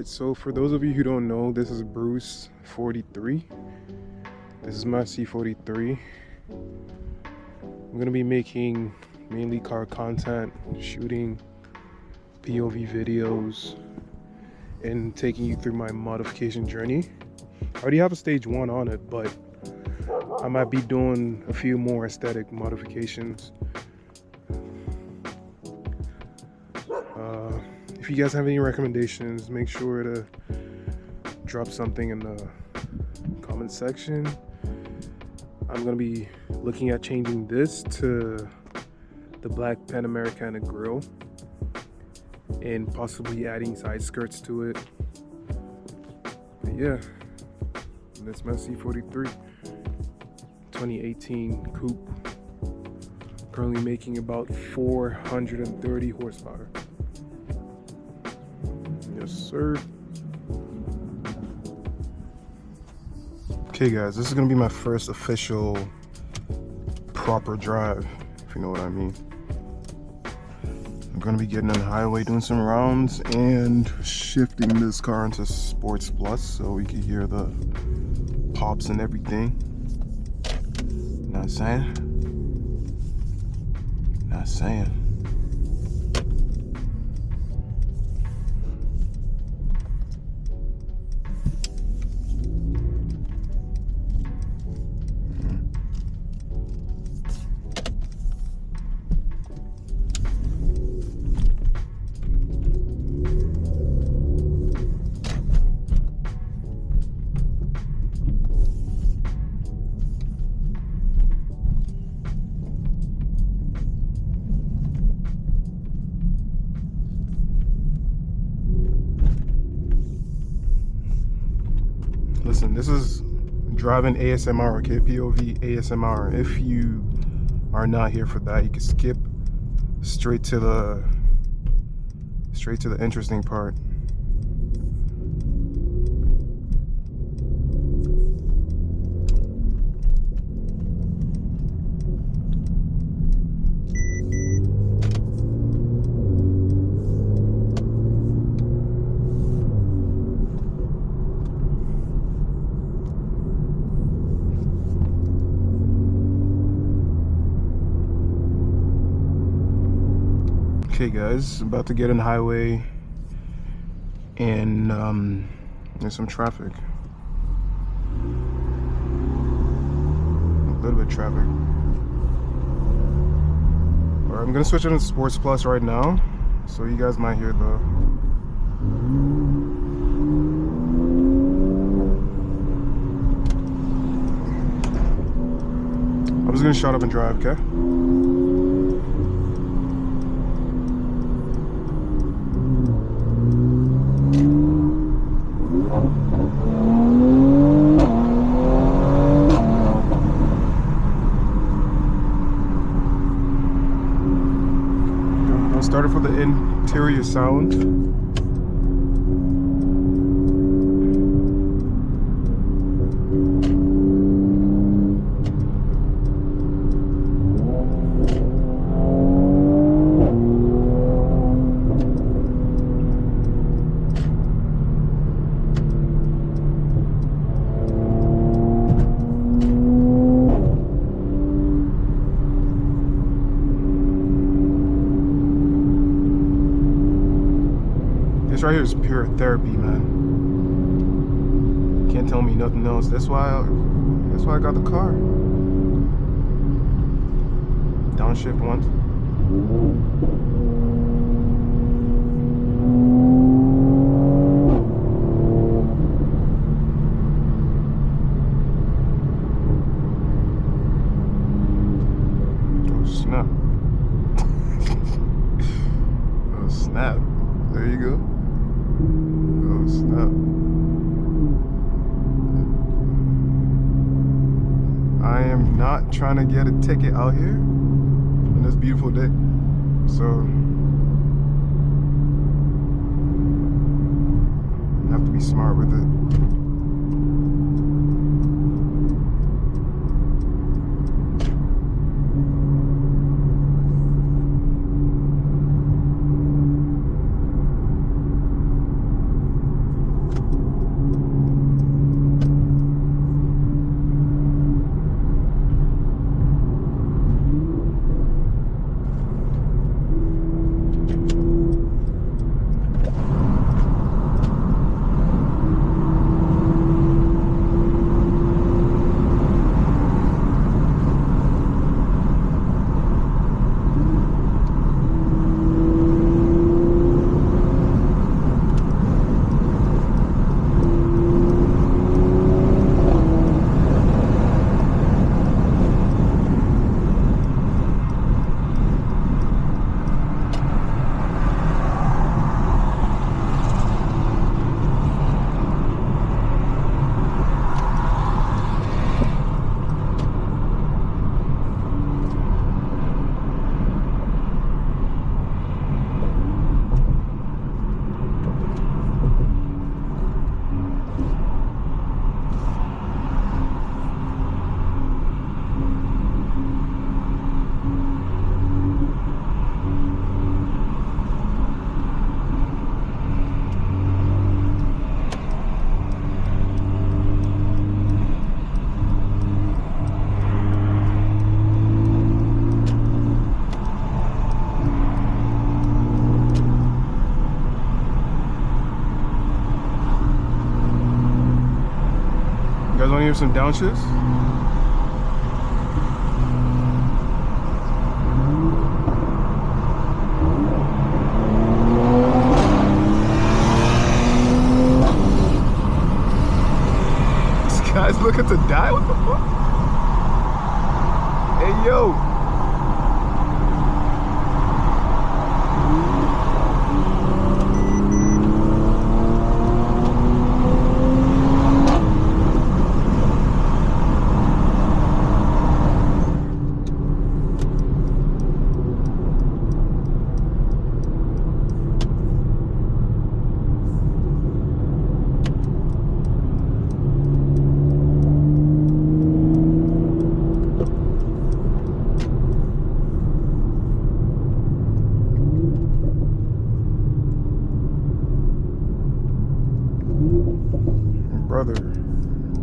Alright, so for those of you who don't know, this is Bruce 43. This is my C43. I'm gonna be making mainly car content, shooting POV videos, and taking you through my modification journey. I already have a stage 1 on it, but I might be doing a few more aesthetic modifications. If you guys have any recommendations, make sure to drop something in the comment section. I'm gonna be looking at changing this to the black Pan Americana grille and possibly adding side skirts to it. But yeah, that's my C43 2018 Coupe, currently making about 430 horsepower. Yes sir. Okay guys, this is gonna be my first official proper drive, if you know what I mean. I'm gonna be getting on the highway, doing some rounds, and shifting this car into Sports Plus so we can hear the pops and everything. You know what I'm saying? Not saying. Listen, this is driving ASMR, okay? POV ASMR. If you are not here for that, you can skip straight to the interesting part. Okay guys, about to get on the highway and there's some traffic. A little bit of traffic. Alright, I'm gonna switch it to Sports Plus right now, so you guys might hear the I'm just gonna shut up and drive, okay? Started for the interior sound. This right here is pure therapy, man. Can't tell me nothing else. That's why I got the car. Downshift once. Oh snap. Oh snap. There you go. Oh snap. I am not trying to get a ticket out here on this beautiful day, so I have to be smart with it. with some downshifts. This guy's looking to die. What the fuck? Hey yo.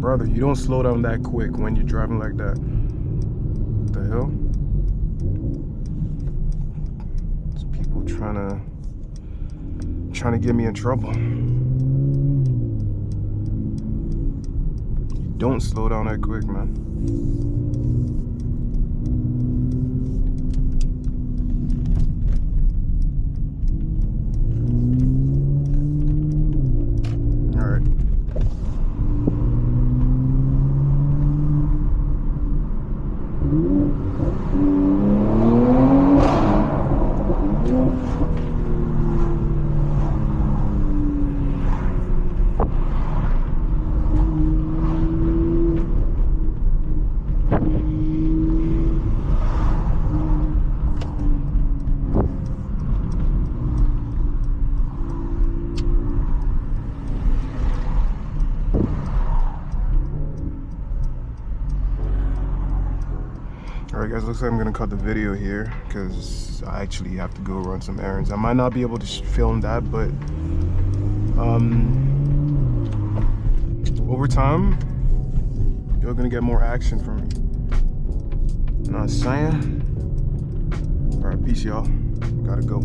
Brother, you don't slow down that quick when you're driving like that. What the hell? There's people trying to get me in trouble. You don't slow down that quick, man. Alright guys, looks like I'm gonna cut the video here because I actually have to go run some errands. I might not be able to film that, but over time you're gonna get more action from me. You know what I'm saying? Alright, peace y'all. Gotta go.